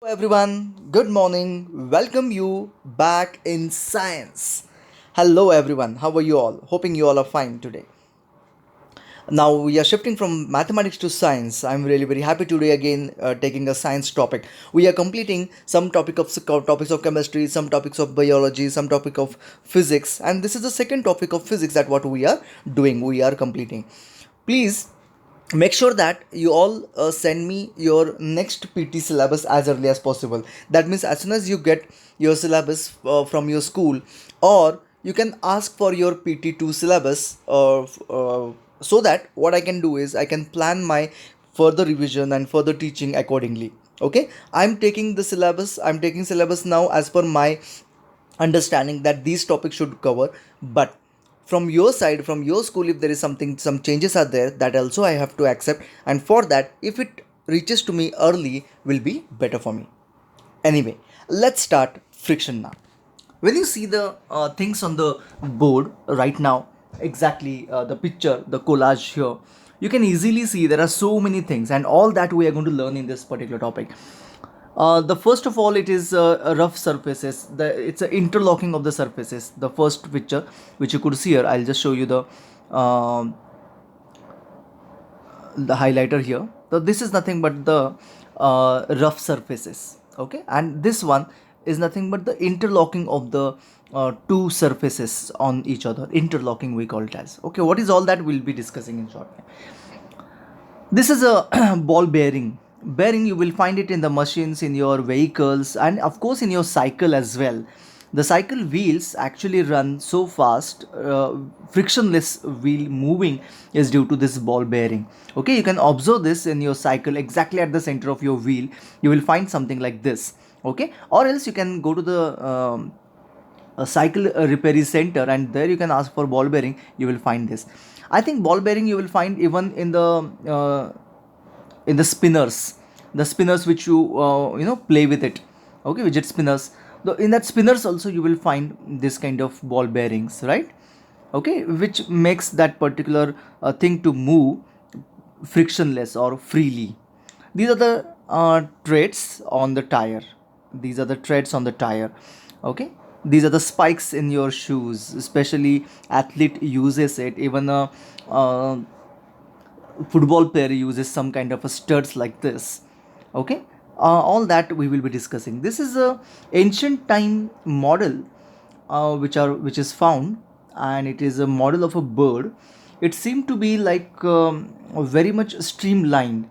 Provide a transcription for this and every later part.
Everyone, good morning. Welcome you back in science. Hello everyone, how are you all? Hoping you all are fine today. Now we are shifting from mathematics to science. I'm really very happy today again taking a science topic. We are completing some topics of chemistry, some topics of biology, some topic of physics, and this is the second topic of physics that what we are doing. We are completing. Please make sure that you all send me your next PT syllabus as early as possible. That means as soon as you get your syllabus from your school, or you can ask for your PT2 syllabus, so that what I can do is I can plan my further revision and further teaching accordingly. Okay, I'm taking syllabus now as per my understanding that these topics should cover, but from your side, from your school, if there is something, some changes are there, that also I have to accept, and for that, if it reaches to me early, will be better for me. Anyway, let's start friction now. When you see the things on the board right now, exactly the picture, the collage here, you can easily see there are so many things, and all that we are going to learn in this particular topic. The first of all, it is rough surfaces. It's an interlocking of the surfaces. The first picture, which you could see here, I'll just show you the highlighter here. So this is nothing but the rough surfaces. Okay, and this one is nothing but the interlocking of the two surfaces on each other. Interlocking we call it as. Okay, what is all that we'll be discussing in short. This is a ball bearing. Bearing, you will find it in the machines, in your vehicles, and of course in your cycle as well. The cycle wheels actually run so fast, frictionless wheel moving is due to this ball bearing. Okay, you can observe this in your cycle exactly at the center of your wheel. You will find something like this. Okay, or else you can go to the a cycle repair center, and there you can ask for ball bearing. You will find this. I think ball bearing you will find even in the spinners which you play with it. Okay, widget spinners. In that spinners also you will find this kind of ball bearings, right? Okay, which makes that particular thing to move frictionless or freely. These are the treads on the tire. These are the treads on the tire. Okay, these are the spikes in your shoes, especially athlete uses it. Even a football player uses some kind of a studs like this. Okay, all that we will be discussing. This is a ancient time model, which is found, and it is a model of a bird. It seemed to be like very much streamlined.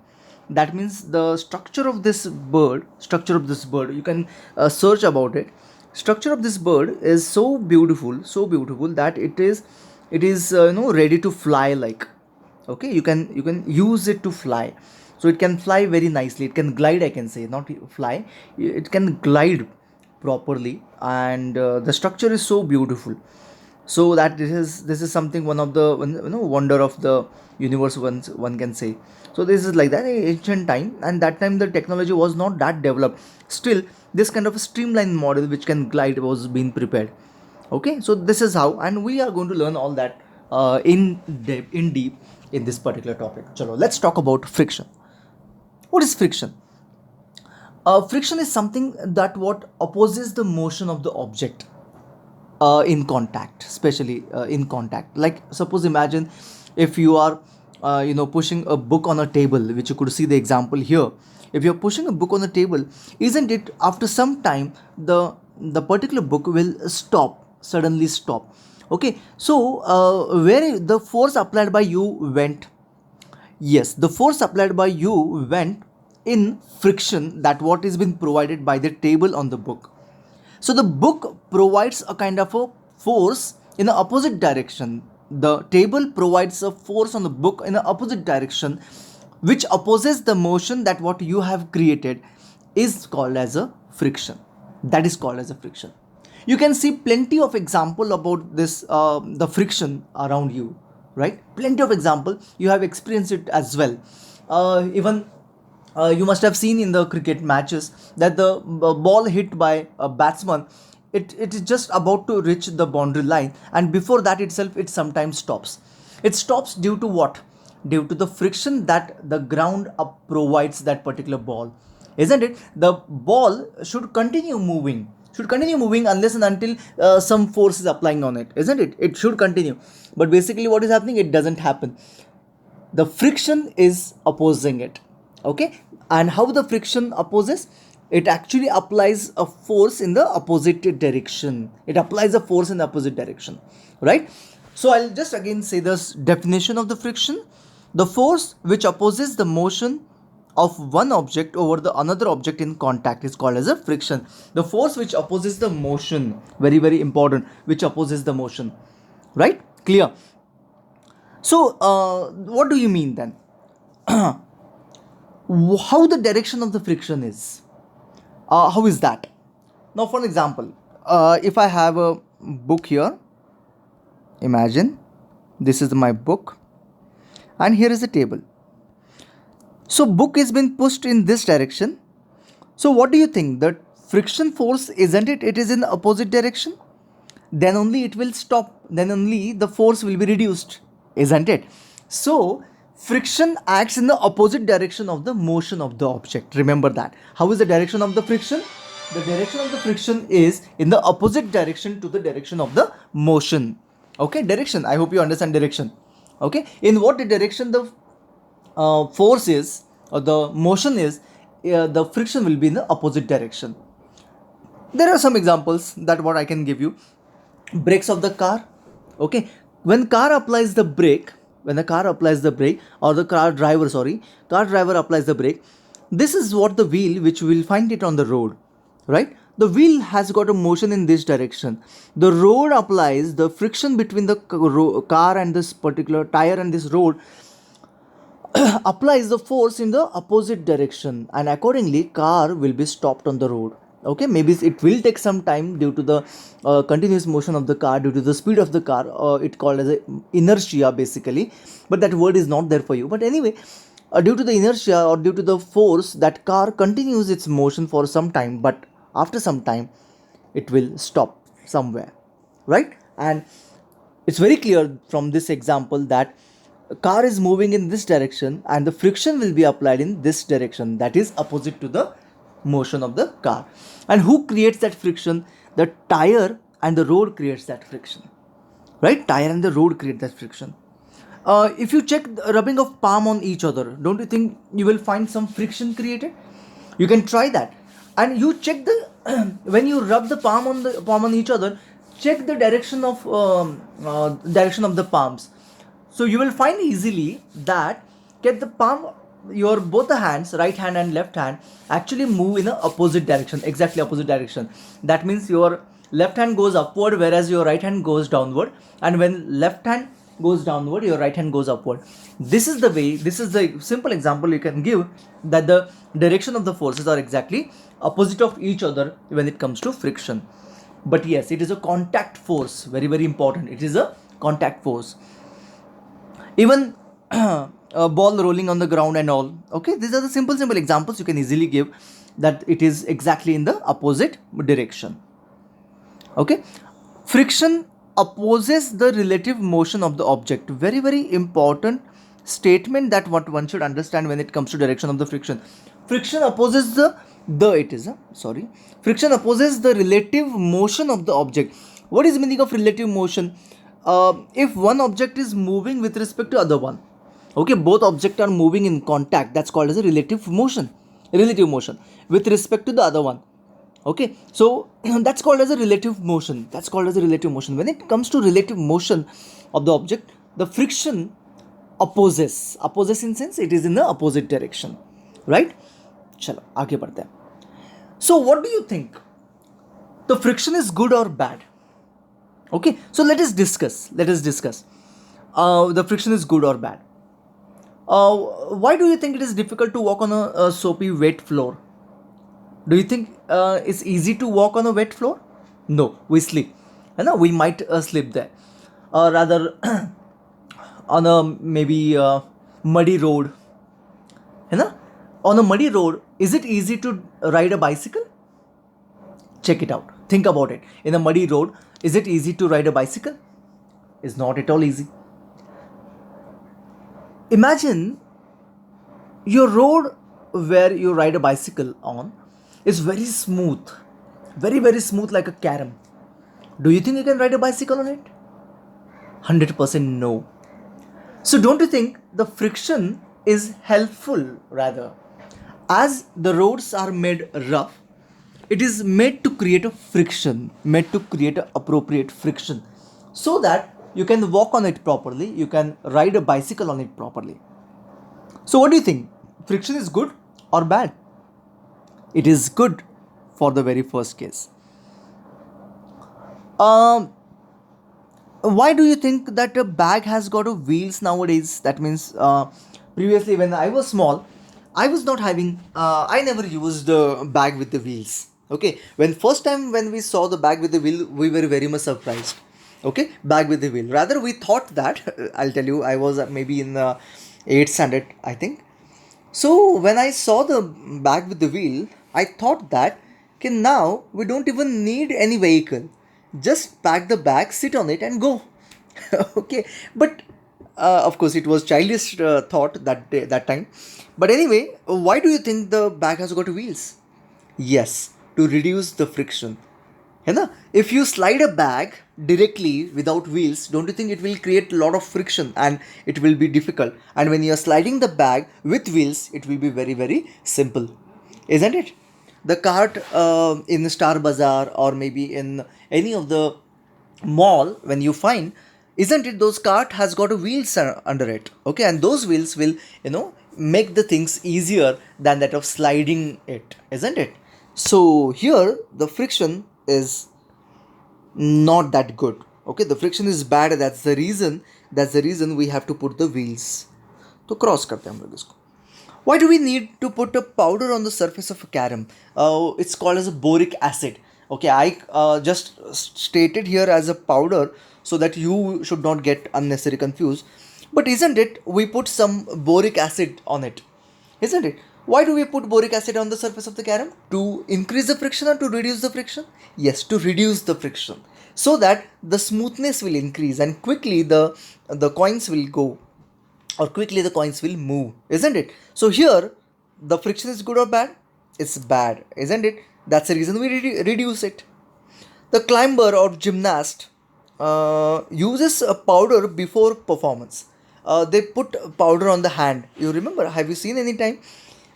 That means the structure of this bird, you can search about it. Structure of this bird is so beautiful that it is ready to fly, like. Okay, you can use it to fly. So it can fly very nicely, it can glide, I can say, not fly. It can glide properly, and the structure is so beautiful. So that this is something, one of the wonder of the universe, one can say. So this is like that ancient time, and that time the technology was not that developed. Still, this kind of a streamlined model which can glide was being prepared. Okay, so this is how, and we are going to learn all that in deep in this particular topic. Chalo, let's talk about friction. What is friction? Friction is something that what opposes the motion of the object in contact, especially in contact. Like, suppose, imagine if you are pushing a book on a table, which you could see the example here. If you're pushing a book on the table, isn't it, after some time, the particular book will suddenly stop. Okay, so where the force applied by you went. Yes, the force applied by you went in friction, that what is been provided by the table on the book. So the book provides a kind of a force in the opposite direction. The table provides a force on the book in the opposite direction, which opposes the motion that what you have created, is called as a friction. That is called as a friction. You can see plenty of example about this, the friction around you, right? Plenty of example. You have experienced it as well. Even you must have seen in the cricket matches that the ball hit by a batsman, it is just about to reach the boundary line, and before that itself it sometimes stops. It stops due to what? Due to the friction that the ground up provides that particular ball. isn't it? The ball should continue moving, unless and until some force is applying on it, isn't it? It should continue, but basically what is happening, it doesn't happen. The friction is opposing it. Okay, and how the friction opposes, it actually applies a force in the opposite direction. It applies a force in the opposite direction, right? So I'll just again say this definition of the friction: the force which opposes the motion of one object over the another object in contact is called as a friction. The force which opposes the motion, very very important, which opposes the motion, right? Clear? So what do you mean then? How the direction of the friction is? How is that? Now, for example, if I have a book here, imagine this is my book, and here is a table. So, book is being pushed in this direction. So, what do you think? The friction force, isn't it? It is in the opposite direction. Then only it will stop. Then only the force will be reduced, isn't it? So, friction acts in the opposite direction of the motion of the object. Remember that. How is the direction of the friction? The direction of the friction is in the opposite direction to the direction of the motion. Okay, direction. I hope you understand direction. Okay, in what direction the force is or the motion is, the friction will be in the opposite direction. There are some examples that what I can give you. Brakes of the car. Okay, when car applies the brake, when the car applies the brake, or the car driver applies the brake, this is what the wheel which we will find it on the road, right? The wheel has got a motion in this direction. The road applies the friction between the car and this particular tire and this road applies the force in the opposite direction, and accordingly car will be stopped on the road. Okay, maybe it will take some time due to the continuous motion of the car, due to the speed of the car, it called as a inertia basically, but that word is not there for you. But anyway, due to the inertia or due to the force, that car continues its motion for some time, but after some time it will stop somewhere, right? And it's very clear from this example that a car is moving in this direction and the friction will be applied in this direction, that is opposite to the motion of the car. And who creates that friction? The tire and the road creates that friction, right? Tire and the road create that friction. If you check the rubbing of palm on each other, don't you think you will find some friction created? You can try that, and you check the when you rub the palm on each other, check the direction of the palms. So you will find easily that get the palm, your both the hands, right hand and left hand, actually move in a opposite direction, exactly opposite direction. That means your left hand goes upward whereas your right hand goes downward, and when left hand goes downward, your right hand goes upward. This is the way, this is the simple example you can give, that the direction of the forces are exactly opposite of each other when it comes to friction. But yes, it is a contact force, very very important. It is a contact force. Even a ball rolling on the ground and all. Okay, these are the simple examples you can easily give, that it is exactly in the opposite direction. Okay, friction opposes the relative motion of the object. Very very important statement that what one should understand when it comes to direction of the friction. Friction opposes friction opposes the relative motion of the object. What is the meaning of relative motion? If one object is moving with respect to other one, okay, both objects are moving in contact, that's called as a relative motion with respect to the other one. Okay, so that's called as a relative motion. When it comes to relative motion of the object, the friction opposes in sense it is in the opposite direction, right? Chalo आगे बढ़ते हैं. So what do you think, the friction is good or bad? Okay, so let us discuss the friction is good or bad. Why do you think it is difficult to walk on a soapy wet floor? Do you think it's easy to walk on a wet floor? No, we slip. We might slip there. Rather, on a maybe muddy road. On a muddy road, is it easy to ride a bicycle? Check it out. Think about it. In a muddy road, is it easy to ride a bicycle? It's not at all easy. Imagine your road where you ride a bicycle on is very smooth, very very smooth like a carom. Do you think you can ride a bicycle on it? 100% no. So don't you think the friction is helpful rather? As the roads are made rough, it is made to create a friction, made to create an appropriate friction, so that you can walk on it properly, you can ride a bicycle on it properly. So what do you think? Friction is good or bad? It is good for the very first case. Um, why do you think that a bag has got a wheels nowadays? That means previously when I was small, I was not having. I never used a bag with the wheels. Okay, when first time when we saw the bag with the wheel, we were very much surprised. Okay, bag with the wheel. Rather, we thought that I'll tell you, I was maybe in eighth standard, I think. So when I saw the bag with the wheel, I thought that okay, now we don't even need any vehicle. Just pack the bag, sit on it, and go. Okay, but of course it was childish thought that day, that time. But anyway, why do you think the bag has got wheels? Yes, to reduce the friction. है ना? If you slide a bag directly without wheels, don't you think it will create a lot of friction and it will be difficult? And when you are sliding the bag with wheels, it will be very very simple, isn't it? The cart in Star Bazaar or maybe in any of the mall, when you find, isn't it, those cart has got a wheels under it, okay, and those wheels will, make the things easier than that of sliding it, isn't it? So here the friction is not that good. Okay, the friction is bad. That's the reason we have to put the wheels. तो cross करते हैं हम लोग इसको. Why do we need to put a powder on the surface of a carom? It's called as a boric acid. Okay, I just stated here as a powder so that you should not get unnecessarily confused. But isn't it we put some boric acid on it? Isn't it? Why do we put boric acid on the surface of the carom? To increase the friction or to reduce the friction? Yes, to reduce the friction. So that the smoothness will increase and quickly the coins will go, or quickly the coins will move, isn't it? So here the friction is good or bad? It's bad, isn't it? That's the reason we reduce it. The climber or gymnast uses a powder before performance. They put powder on the hand. You remember? Have you seen any time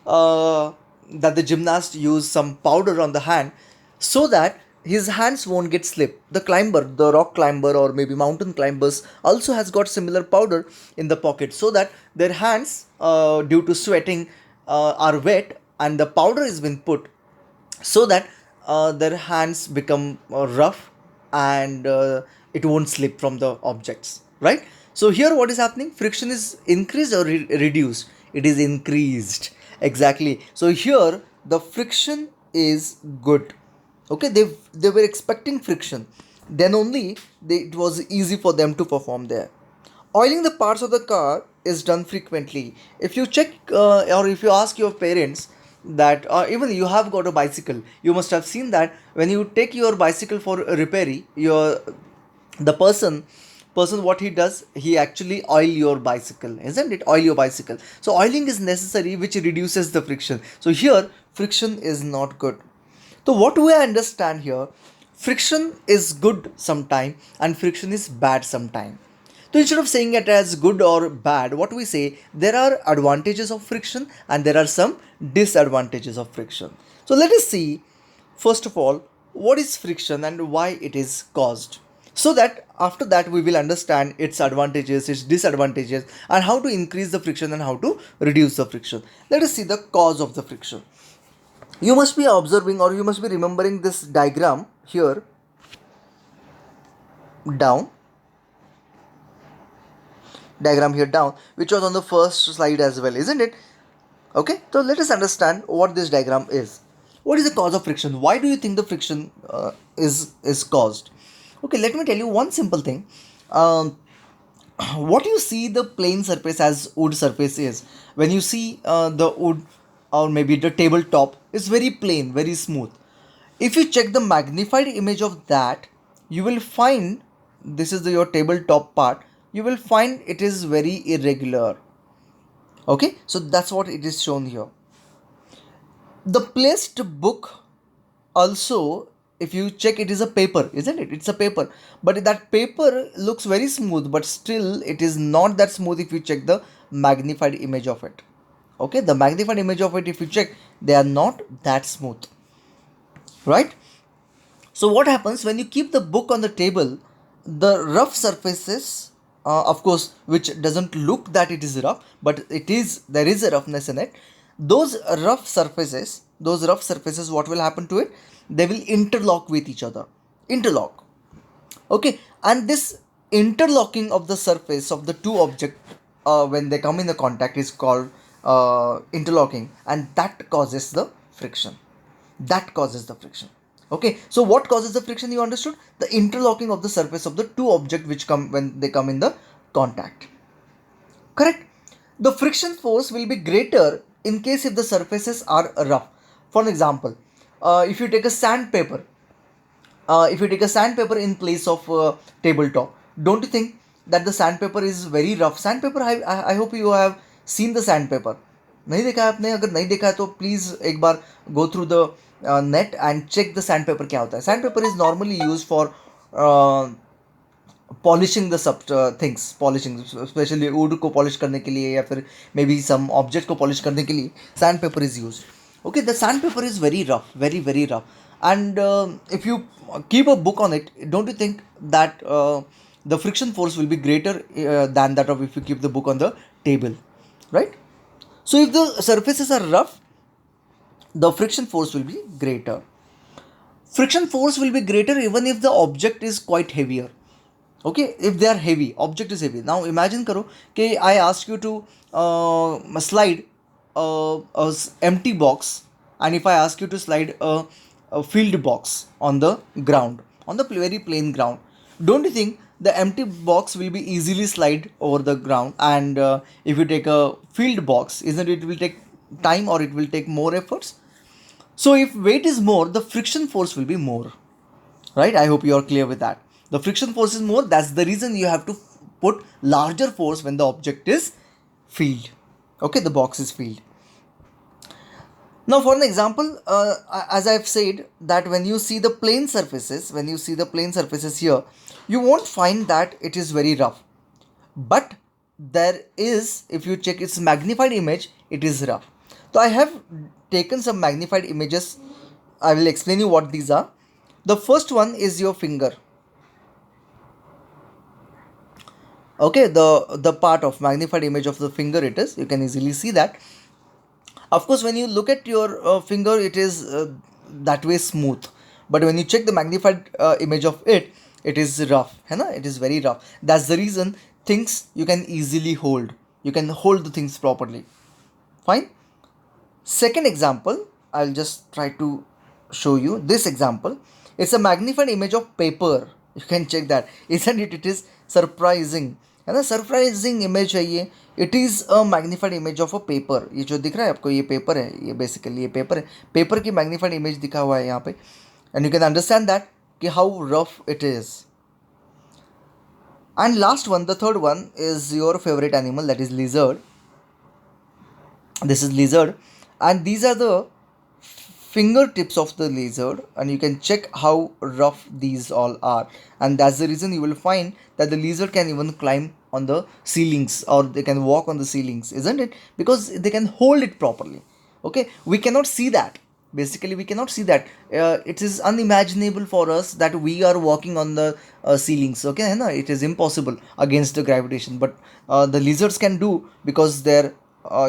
that the gymnast use some powder on the hand so that his hands won't get slip? The climber, the rock climber or maybe mountain climbers also has got similar powder in the pocket so that their hands, due to sweating, are wet and the powder has been put so that their hands become rough and it won't slip from the objects, right? So here what is happening? Friction is increased or reduced? It is increased, exactly. So here the friction is good. Okay, they were expecting friction, then only it was easy for them to perform there. Oiling the parts of the car is done frequently. If you check or if you ask your parents that, or even you have got a bicycle, you must have seen that when you take your bicycle for a repair, your the person what he does, he actually oil your bicycle, isn't it? Oil your bicycle. So oiling is necessary, which reduces the friction. So here friction is not good. So what do I understand here? Friction is good sometime and friction is bad sometime. So instead of saying it as good or bad, what we say, there are advantages of friction and there are some disadvantages of friction. So let us see, first of all, what is friction and why it is caused. So that after that we will understand its advantages, its disadvantages, and how to increase the friction and how to reduce the friction. Let us see the cause of the friction. You must be observing or you must be remembering this diagram here down, which was on the first slide as well, isn't it? Okay, so let us understand what this diagram is. What is the cause of friction? Why do you think the friction is caused? Okay, let me tell you one simple thing. um, what you see the plain surface as wood surface is, when you see the wood or maybe the tabletop is very plain, very smooth. If you check the magnified image of that, you will find, this is your tabletop part, you will find it is very irregular. Okay, so that's what it is shown here. The placed book also, if you check, it is a paper, isn't it? It's a paper, but that paper looks very smooth, but still it is not that smooth if you check the magnified image of it. Okay, the magnified image of it, if you check, they are not that smooth, right? So what happens when you keep the book on the table? The rough surfaces, of course, which doesn't look that it is rough, but it is, there is a roughness in it. Those rough surfaces, what will happen to it? They will interlock with each other. Interlock. Okay, and this interlocking of the surface of the two objects when they come in the contact is called interlocking, and that causes the friction. That causes the friction. Okay, so what causes the friction? You understood? The interlocking of the surface of the two objects which come when they come in the contact. Correct? The friction force will be greater in case if the surfaces are rough. For example, if you take a sandpaper, in place of tabletop, don't you think that the sandpaper is very rough? Sandpaper, I hope you have seen the sandpaper. नहीं देखा है आपने? अगर नहीं देखा है तो please एक बार go through the net and check the sandpaper क्या होता है. Sandpaper is normally used for polishing the sub things, polishing specially would को पॉलिश करने के लिए या फिर मे बी सम ऑब्जेक्ट को पॉलिश करने के लिए sand paper is use. Okay, the sand paper is very rough, very very rough, and if you keep a book on it, don't you think that the friction force will be greater than that of if you keep the book on the table, right? So if the surfaces are rough, the friction force will be greater. Friction force will be greater even if the object is quite heavier. Okay, if they are heavy, object is heavy. Now imagine karo कि I ask you to slide empty box, and if I ask you to slide a filled box on the ground, on the very plain ground, don't you think the empty box will be easily slide over the ground? And if you take a filled box, isn't it will take time, or it will take more efforts? So if weight is more, the friction force will be more, right? I hope you are clear with that. The friction force is more. That's the reason you have to put larger force when the object is filled. Okay, the box is filled. Now for an example, as I've said, that when you see the plane surfaces, here, you won't find that it is very rough, but there is, if you check its magnified image, it is rough. So I have taken some magnified images. I will explain you what these are. The first one is your finger. Okay, the part of magnified image of the finger, it is, you can easily see that. Of course, when you look at your finger, it is that way smooth, but when you check the magnified image of it, it is rough, है ना? It is very rough. That's the reason things you can easily hold, you can hold the things properly. Fine. Second example, I'll just try to show you this example. It's a magnified image of paper. You can check that, isn't it? It is surprising, है ना? Surprising image है ये. It is a magnified image of a paper. ये जो दिख रहा है आपको, ये पेपर है, ये बेसिकली ये पेपर है. पेपर की मैग्नीफाइड इमेज दिखा हुआ है यहाँ पे, and you can understand that कि how rough it is. And last one, the third one is your favourite animal, that is lizard. This is lizard, and these are the fingertips of the lizard, and you can check how rough these all are. And that's the reason you will find that the lizard can even climb on the ceilings, or they can walk on the ceilings, isn't it? Because they can hold it properly. Okay, we cannot see that. Basically we cannot see that. It is unimaginable for us that we are walking on the ceilings. Okay, no, it is impossible against the gravitation, but the lizards can do, because they're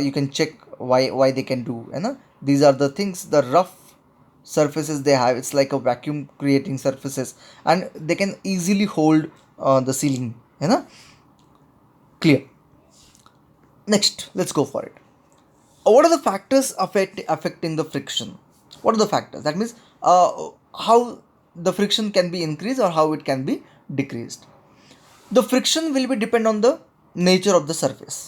you can check why they can do, you know. These are the things, the rough surfaces they have. It's like a vacuum creating surfaces, and they can easily hold the ceiling, you know. Clear? Next, let's go for it. What are the factors affecting the friction? What are the factors? That means how the friction can be increased or how it can be decreased. The friction will be depend on the nature of the surface.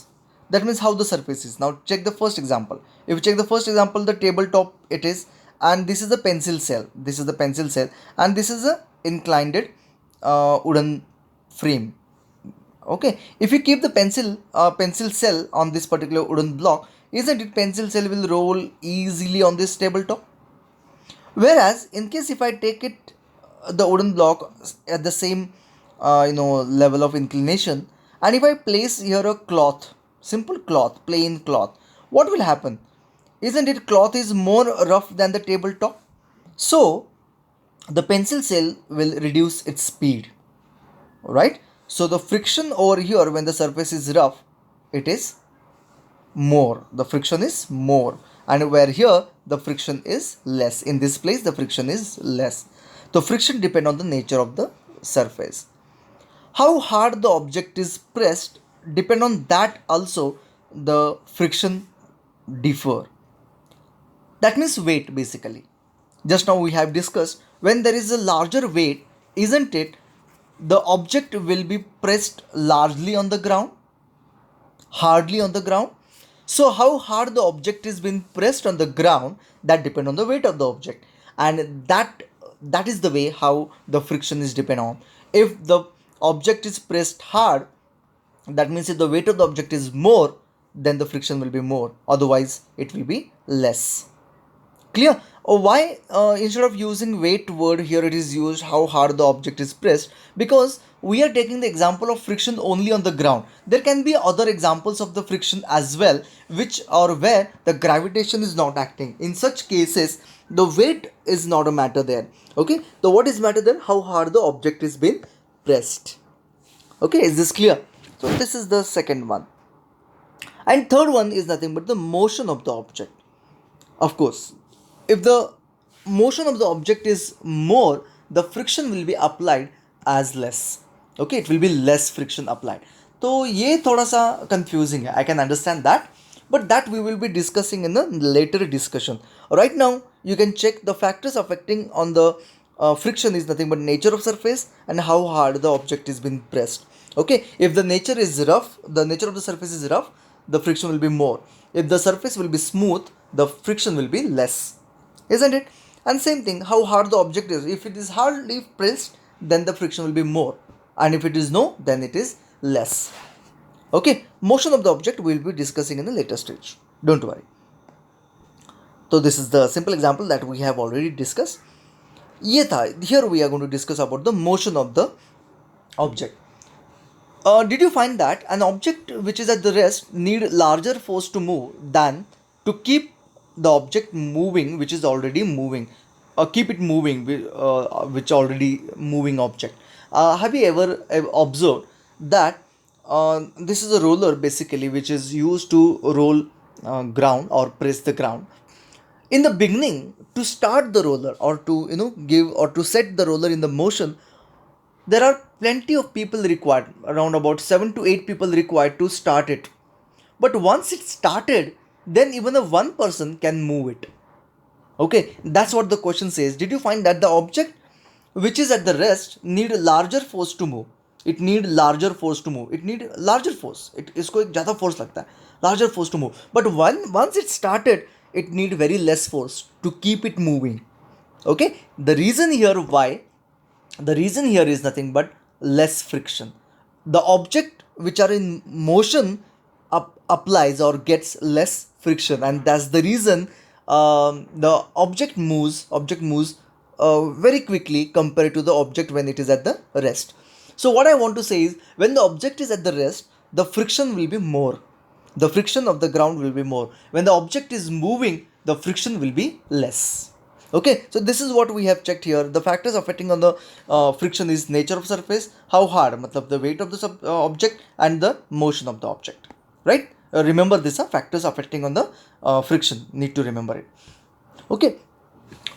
That means how the surface is. Now check the first example. If you check the first example, the tabletop it is, and this is the pencil cell. This is the pencil cell, and this is a inclined wooden frame. Okay, if you keep the pencil cell on this particular wooden block, isn't it? Pencil cell will roll easily on this tabletop. Whereas in case if I take it the wooden block at the same level of inclination, and if I place here a cloth, simple cloth, plain cloth, what will happen? Isn't it cloth is more rough than the tabletop? So the pencil cell will reduce its speed, right? So the friction over here when the surface is rough, it is more, the friction is more, and where here the friction is less, in this place the friction is less. The friction depend on the nature of the surface. How hard the object is pressed depend on that also, the friction differ. That means weight basically. Just now we have discussed, when there is a larger weight, isn't it, the object will be pressed largely on the ground, hardly on the ground. So how hard the object is being pressed on the ground, that depend on the weight of the object, and that is the way how the friction is depend on. If the object is pressed hard, that means if the weight of the object is more, then the friction will be more, otherwise it will be less. Clear? Or why instead of using weight word here it is used how hard the object is pressed? Because we are taking the example of friction only on the ground. There can be other examples of the friction as well, which or where the gravitation is not acting. In such cases, the weight is not a matter there. Okay, so what is matter then? How hard the object is being pressed. Okay, is this clear? So this is the second one. And third one is nothing but the motion of the object. Of course, if the motion of the object is more, the friction will be applied as less. Okay, it will be less friction applied. तो ये थोड़ा सा confusing है, I can understand that, but that we will be discussing in a later discussion. Right now, you can check the factors affecting on the friction is nothing but nature of surface and how hard the object is being pressed. Okay, if the nature is rough, the nature of the surface is rough, the friction will be more. If the surface will be smooth, the friction will be less, isn't it? And same thing, how hard the object is. If it is hardly pressed, then the friction will be more, and if it is no, then it is less. Okay, motion of the object we will be discussing in the later stage, don't worry. So this is the simple example that we have already discussed. ये था, here we are going to discuss about the motion of the object. Did you find that an object which is at the rest need larger force to move than to keep the object moving which is already moving, or keep it moving which already moving object? Have you ever observed that this is a roller basically which is used to roll ground or press the ground. In the beginning, to start the roller or to give or to set the roller in the motion, there are plenty of people required, around about 7 to 8 people required to start it. But once it started, then even a one person can move it. Okay, that's what the question says. Did you find that the object which is at the rest need larger force to move? It need larger force to move. It need larger force. It इसको एक ज़्यादा force लगता है, larger force to move. But once it started, it need very less force to keep it moving. Okay, the reason here why, the reason here is nothing but less friction. The object which are in motion applies or gets less friction, and that's the reason the object moves very quickly compared to the object when it is at the rest. So what I want to say is, when the object is at the rest, the friction will be more, the friction of the ground will be more. When the object is moving, the friction will be less. Okay, so this is what we have checked here. The factors affecting on the friction is nature of surface, how hard, matlab the weight of the object, and the motion of the object, right? Remember this are factors affecting on the friction, need to remember it. Okay,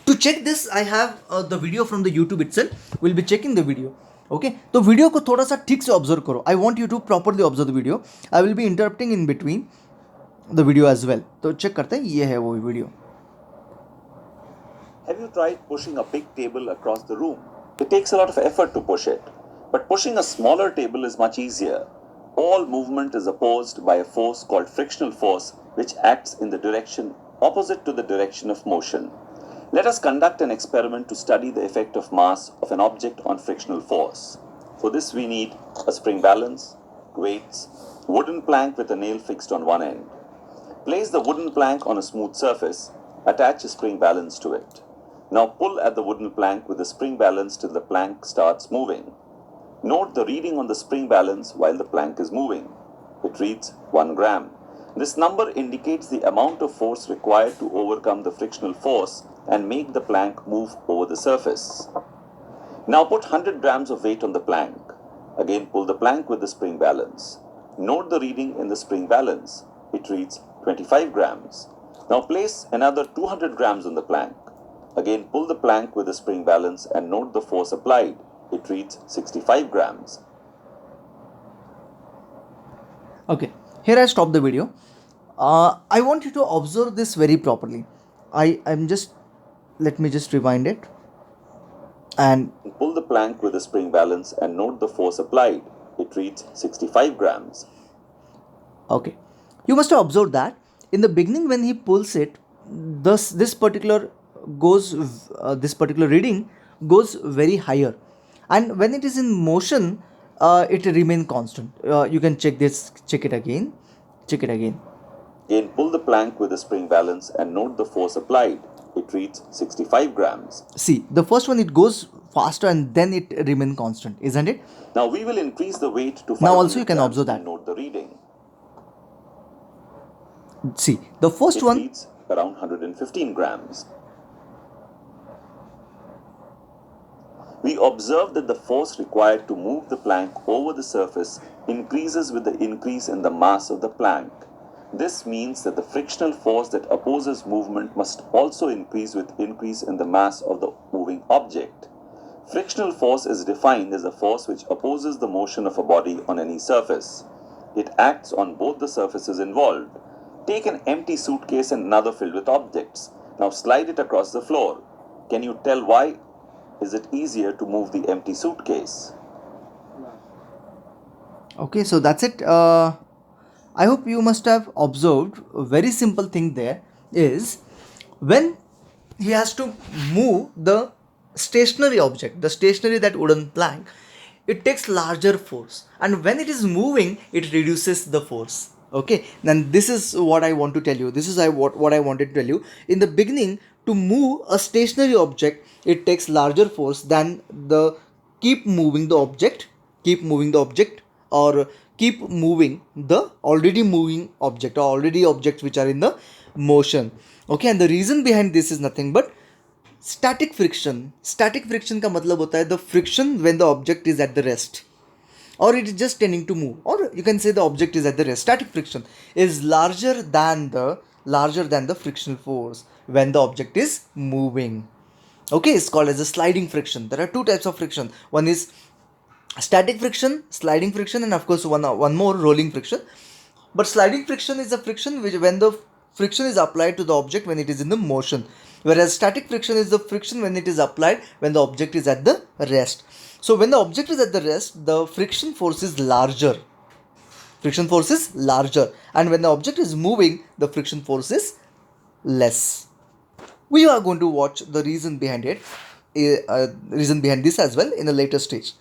to check this I have the video from the YouTube itself. We'll be checking the video. Okay, तो video को थोड़ा सा ठीक से observe करो. I want you to properly observe the video. I will be interrupting in between the video as well. तो check करते हैं, ये है वो video. Have you tried pushing a big table across the room? It takes a lot of effort to push it, but pushing a smaller table is much easier. All movement is opposed by a force called frictional force, which acts in the direction opposite to the direction of motion. Let us conduct an experiment to study the effect of mass of an object on frictional force. For this we need a spring balance, weights, wooden plank with a nail fixed on one end. Place the wooden plank on a smooth surface. Attach a spring balance to it. Now pull at the wooden plank with the spring balance till the plank starts moving. Note the reading on the spring balance while the plank is moving. It reads 1 gram. This number indicates the amount of force required to overcome the frictional force and make the plank move over the surface. Now put 100 grams of weight on the plank. Again pull the plank with the spring balance. Note the reading in the spring balance. It reads 25 grams. Now place another 200 grams on the plank. Again pull the plank with the spring balance and note the force applied. It reads 65 grams. Okay, here I stop the video. I want you to observe this very properly. Let me just rewind it. And pull the plank with the spring balance and note the force applied. It reads 65 grams. okay, you must have observed that in the beginning when he pulls it, this particular reading goes very higher, and when it is in motion, it remain constant. You can check it again. Again pull the plank with the spring balance and note the force applied. It reads 65 grams. See, the first one, it goes faster and then it remain constant, isn't it? Now we will increase the weight to 500 Now also you can grams observe that. and note the reading. See, the first It one, reads around 115 grams. We observe that the force required to move the plank over the surface increases with the increase in the mass of the plank. This means that the frictional force that opposes movement must also increase with increase in the mass of the moving object. Frictional force is defined as a force which opposes the motion of a body on any surface. It acts on both the surfaces involved. Take an empty suitcase and another filled with objects. Now slide it across the floor. Can you tell why is it easier to move the empty suitcase? okay, so that's it. I hope you must have observed a very simple thing there is when he has to move the stationary object, that wooden plank, it takes larger force, and when it is moving, it reduces the force. Okay, then this is what I want to tell you. This is what I wanted to tell you. In the beginning, to move a stationary object, it takes larger force than the keep moving the object, or keep moving the already moving object, or already objects which are in the motion. Okay, and the reason behind this is nothing but static friction. Static friction का मतलब होता है the friction when the object is at the rest, or it is just tending to move, or you can say the object is at the rest. Static friction is larger than the frictional force when the object is moving. Okay, it's called as a sliding friction. There are two types of friction. One is static friction, sliding friction, and of course one more, rolling friction. But sliding friction is a friction which when the friction is applied to the object when it is in the motion, whereas static friction is the friction when it is applied when the object is at the rest. So when the object is at the rest, the friction force is larger. And when the object is moving, the friction force is less. We are going to watch the reason behind this as well in a later stage.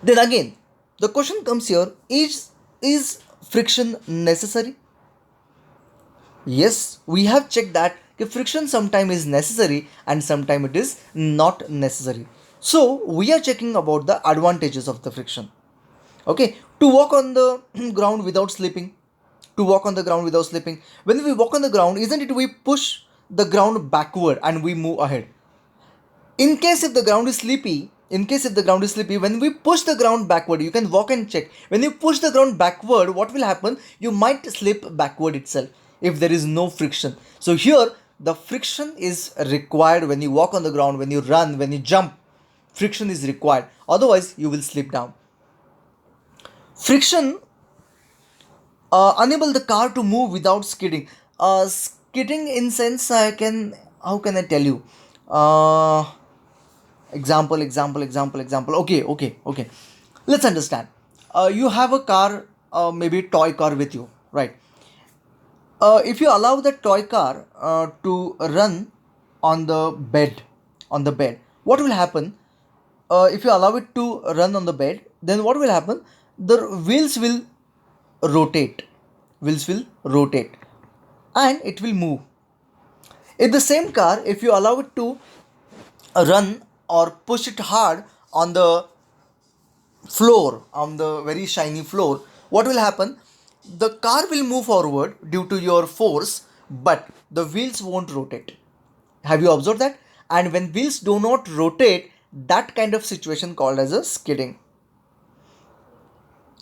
Then again, the question comes here: is friction necessary? Yes, we have checked that friction sometimes is necessary and sometimes it is not necessary. So we are checking about the advantages of the friction. Okay, to walk on the ground without slipping. When we walk on the ground, isn't it we push the ground backward and we move ahead? In case if the ground is sleepy, when we push the ground backward, you can walk and check. When you push the ground backward, what will happen? You might slip backward itself if there is no friction. So here, the friction is required when you walk on the ground, when you run, when you jump. Friction is required. Otherwise, you will slip down. Friction enable the car to move without skidding. Skidding in sense, how can I tell you? Example. Okay. Let's understand. You have a car, maybe toy car with you, right? If you allow the toy car to run on the bed, what will happen? If you allow it to run on the bed, then what will happen? The wheels will rotate. and it will move. In the same car, if you allow it to run or push it hard on the floor, on the very shiny floor, what will happen? The car will move forward due to your force, but the wheels won't rotate. Have you observed that? And when wheels do not rotate, that kind of situation called as a skidding.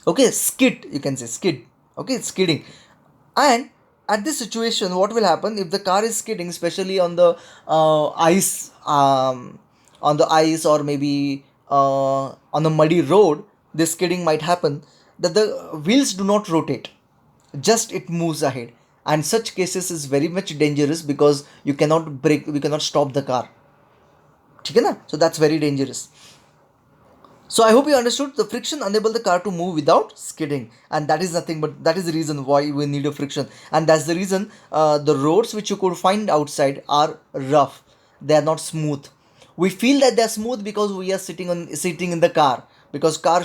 Okay, skid, you can say skid. Okay, it's skidding. And at this situation, what will happen if the car is skidding, especially on the ice, or maybe on a muddy road? This skidding might happen that the wheels do not rotate, just it moves ahead, and such cases is very much dangerous because you cannot brake, we cannot stop the car. ठीक है ना? So that's very dangerous. So I hope you understood. The friction enable the car to move without skidding, and that is nothing but that is the reason why we need a friction, and that's the reason the roads which you could find outside are rough. They are not smooth. We feel that they are smooth because we are sitting in the car, because car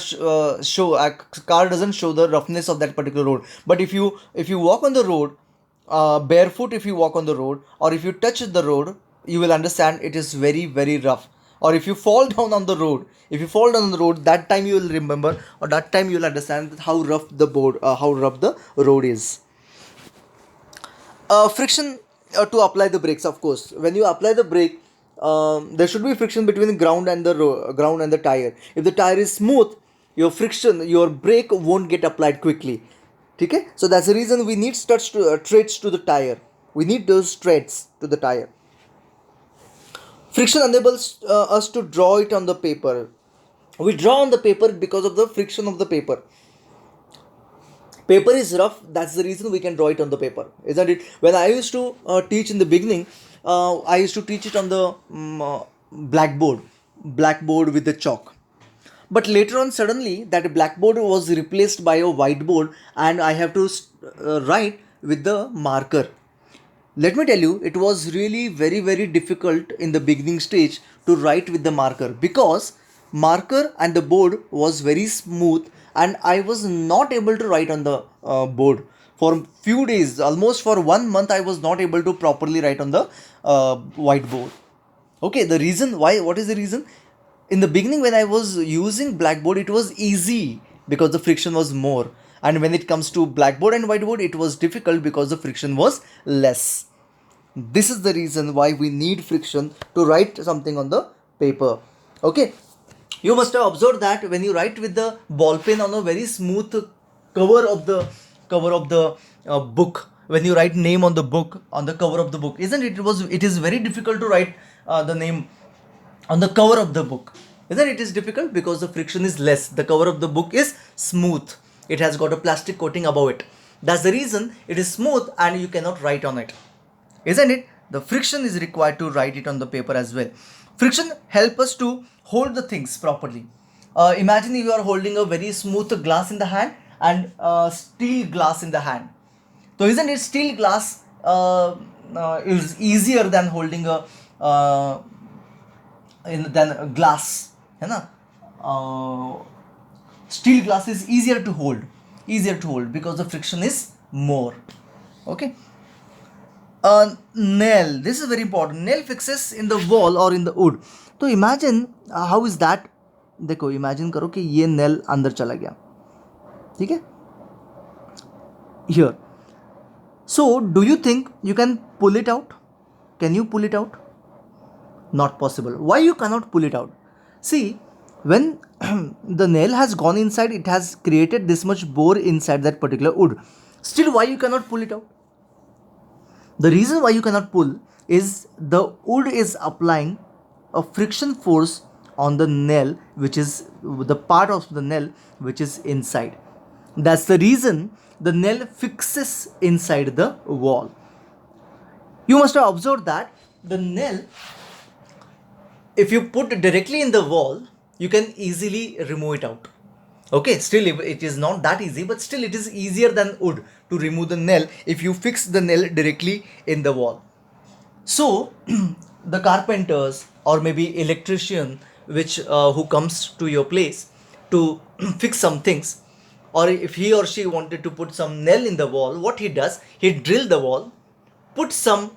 doesn't show the roughness of that particular road. But if you walk on the road barefoot, if you walk on the road, or if you touch the road, you will understand it is very very rough. Or if you fall down on the road, that time you will remember, or that time you will understand how rough the road is. Friction to apply the brakes, of course. When you apply the brake, there should be friction between the ground and the tire. If the tire is smooth, your brake won't get applied quickly. Okay, so that's the reason we need treads to the tire. We need those treads to the tire. Friction enables us to draw it on the paper. We draw on the paper because of the friction of the paper. Paper is rough, that's the reason we can draw it on the paper, isn't it? When I used to teach in the beginning, I used to teach it on the blackboard with the chalk. But later on, suddenly, that blackboard was replaced by a whiteboard, and I have to write with the marker. Let me tell you, it was really very very difficult in the beginning stage to write with the marker, because marker and the board was very smooth, and I was not able to write on the board for few days. Almost for 1 month I was not able to properly write on the whiteboard. Okay, the reason why, what is the reason? In the beginning, when I was using blackboard, it was easy because the friction was more, and when it comes to blackboard and whiteboard, it was difficult because the friction was less. This is the reason why we need friction to write something on the paper. Okay, you must have observed that when you write with the ball pen on a very smooth cover of the book, when you write name on the book, on the cover of the book, isn't it? It is very difficult to write the name on the cover of the book, isn't it? It is difficult because the friction is less. The cover of the book is smooth. It has got a plastic coating above it. That's the reason it is smooth and you cannot write on it, isn't it? The friction is required to write it on the paper as well. Friction help us to hold the things properly. Imagine you are holding a very smooth glass in the hand and steel glass in the hand. So isn't it steel glass is easier than holding than glass, है ना? Steel glass is easier to hold because the friction is more. Okay. Nail, this is very important. Nail fixes in the wall or in the wood. तो imagine how is that. देखो imagine करो कि ये nail अंदर चला गया, ठीक है? Here. So do you think you can pull it out? Can you pull it out? Not possible. Why you cannot pull it out? See, when the nail has gone inside, it has created this much bore inside that particular wood. Still, why you cannot pull it out? The reason why you cannot pull is the wood is applying a friction force on the nail, which is the part of the nail which is inside. That's the reason the nail fixes inside the wall. You must have observed that the nail, if you put directly in the wall, you can easily remove it out. Okay, still it is not that easy, but still it is easier than wood to remove the nail if you fix the nail directly in the wall. So the carpenters or maybe electrician who comes to your place to fix some things, or if he or she wanted to put some nail in the wall, what he does, he drill the wall, put some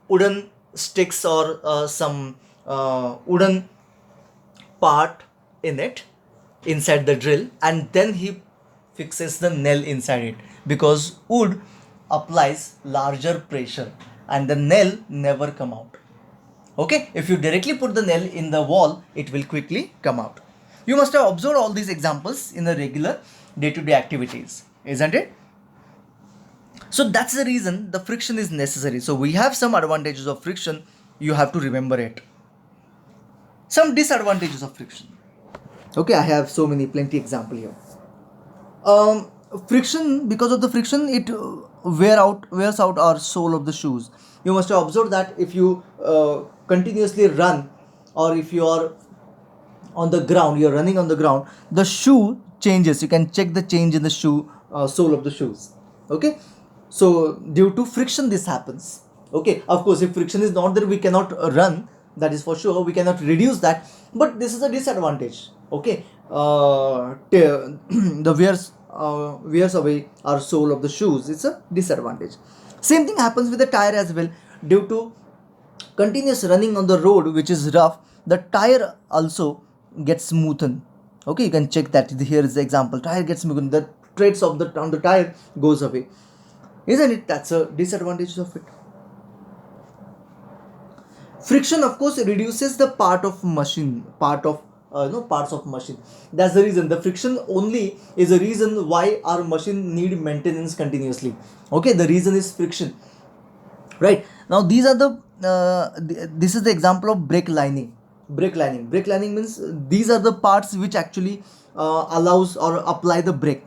wooden sticks or some wooden part in it, inside the drill, and then he fixes the nail inside it, because wood applies larger pressure and the nail never come out. Okay, if you directly put the nail in the wall, it will quickly come out. You must have observed all these examples in the regular day-to-day activities, isn't it? So that's the reason the friction is necessary. So we have some advantages of friction, you have to remember it. Some disadvantages of friction. Okay, I have so many, plenty example here. um, Friction, because of the friction, it wears out our sole of the shoes. You must have observed that if you continuously run, or if you are on the ground, you're running on the ground, the shoe changes. You can check the change in the shoe sole of the shoes. Okay, so due to friction this happens. Okay, of course, if friction is not there, we cannot run, that is for sure, we cannot reduce that, but this is a disadvantage. Okay, the wears away our sole of the shoes, it's a disadvantage. Same thing happens with the tire as well. Due to continuous running on the road which is rough, the tire also gets smoothened. Okay, you can check that. Here is the example, tire gets smoothened, the treads of the on the tire goes away, isn't it? That's a disadvantage of it. Friction, of course, reduces the parts of machine. That's the reason the friction only is a reason why our machine need maintenance continuously. Okay, the reason is friction. Right, now these are the this is the example of brake lining. Brake lining means these are the parts which actually allows or apply the brake.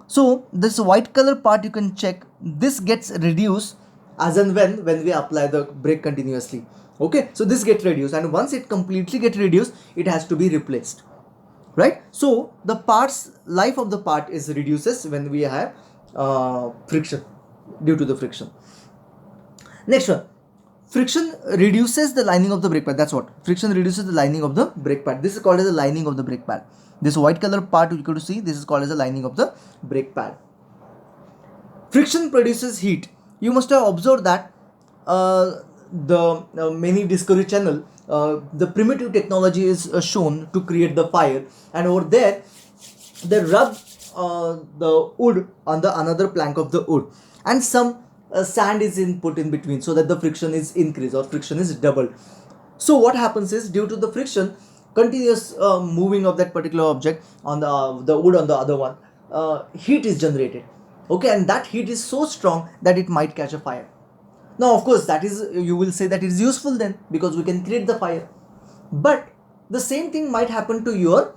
So this white color part, you can check, this gets reduced as and when we apply the brake continuously. Okay, so this gets reduced, and once it completely get reduced, it has to be replaced. Right, so the parts life of the part is reduces when we have friction, due to the friction. Next one, friction reduces the lining of the brake pad. That's what friction reduces, the lining of the brake pad. This is called as the lining of the brake pad. This white color part you could see, this is called as the lining of the brake pad. Friction produces heat. You must have observed that the many Discovery Channel, the primitive technology is shown to create the fire, and over there they rub the wood on the another plank of the wood, and some sand is put in between, so that the friction is increased or friction is doubled. So what happens is, due to the friction, continuous moving of that particular object on the wood on the other one, heat is generated. Okay, and that heat is so strong that it might catch a fire. Now, of course, that is, you will say that it is useful then, because we can create the fire. But the same thing might happen to your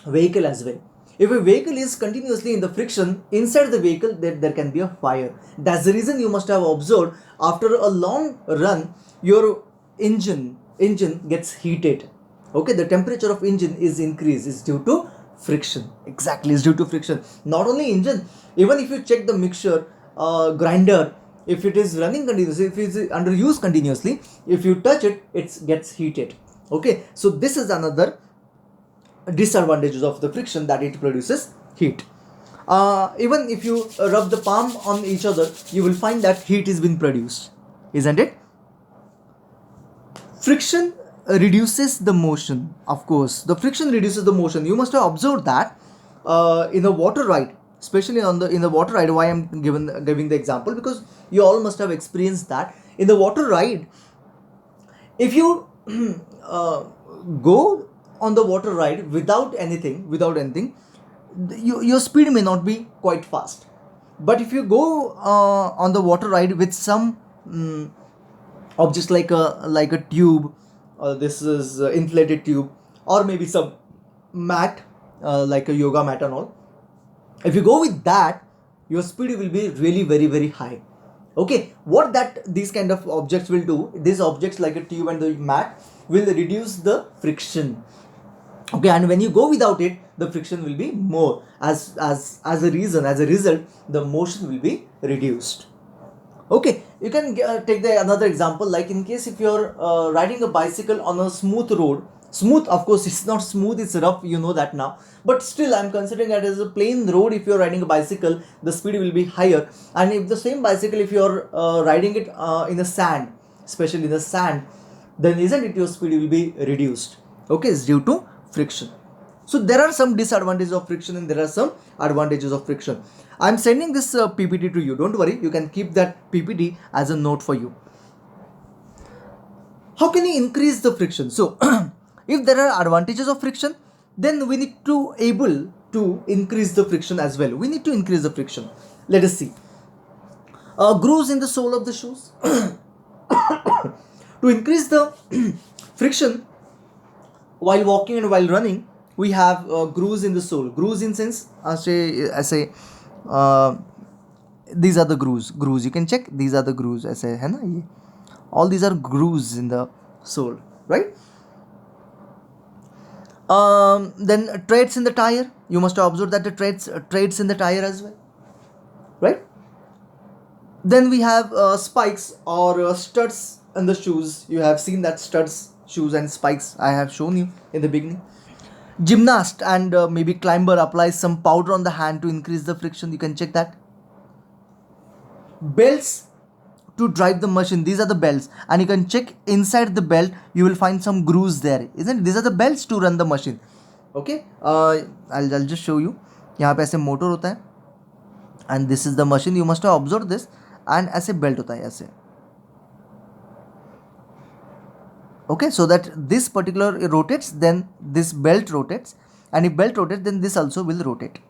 vehicle as well. If a vehicle is continuously in the friction inside the vehicle, there can be a fire. That's the reason you must have observed, after a long run, your engine gets heated. Okay, the temperature of engine is increased, is due to friction. Exactly, is due to friction. Not only engine, even if you check the mixture grinder, if it is running continuously, if it is under use continuously, if you touch it, it gets heated. Okay, so this is another disadvantages of the friction, that it produces heat. Even if you rub the palm on each other, you will find that heat is being produced, isn't it? Friction reduces the motion. Of course, the friction reduces the motion. You must have observed that in a water ride, especially in the water ride. Why I'm giving the example, because you all must have experienced that in the water ride. If you go on the water ride without anything, your speed may not be quite fast. But if you go on the water ride with some objects like a tube, this is inflated tube, or maybe some mat, like a yoga mat and all, if you go with that, your speed will be really very very high. Okay, what that these kind of objects will do, these objects like a tube and the mat will reduce the friction. Okay, and when you go without it, the friction will be more. As a result, the motion will be reduced. Okay, you can take the another example, like in case if you're riding a bicycle on a smooth road, Smooth, of course, it's not smooth, it's rough, you know that now. But still, I'm considering that as a plain road. If you're riding a bicycle, the speed will be higher. And if the same bicycle, if you're riding it in the sand, especially in the sand, then isn't it your speed will be reduced? Okay, it's due to friction. So there are some disadvantages of friction and there are some advantages of friction. I'm sending this PPT to you. Don't worry, you can keep that PPT as a note for you. How can you increase the friction? So if there are advantages of friction, then we need to able to increase the friction as well. We need to increase the friction. Let us see. Grooves in the sole of the shoes. To increase the friction while walking and while running, we have grooves in the sole. Grooves in sense, I say these are the grooves you can check. These are the grooves, ऐसे है ना ये, all these are grooves in the sole, right? Then treads in the tire, you must have observed that the treads in the tire as well, right? Then we have spikes or studs in the shoes. You have seen that studs, shoes and spikes I have shown you in the beginning. Gymnast and maybe climber applies some powder on the hand to increase the friction. You can check that. Belts to drive the machine. These are the belts, and you can check inside the belt. You will find some grooves there, isn't it? These are the belts to run the machine. Okay. I'll just show you. यहाँ पे ऐसे motor होता है, and this is the machine. You must have observed this. And ऐसे belt होता है ऐसे. Okay, so that this particular rotates, then this belt rotates, and if belt rotates, then this also will rotate.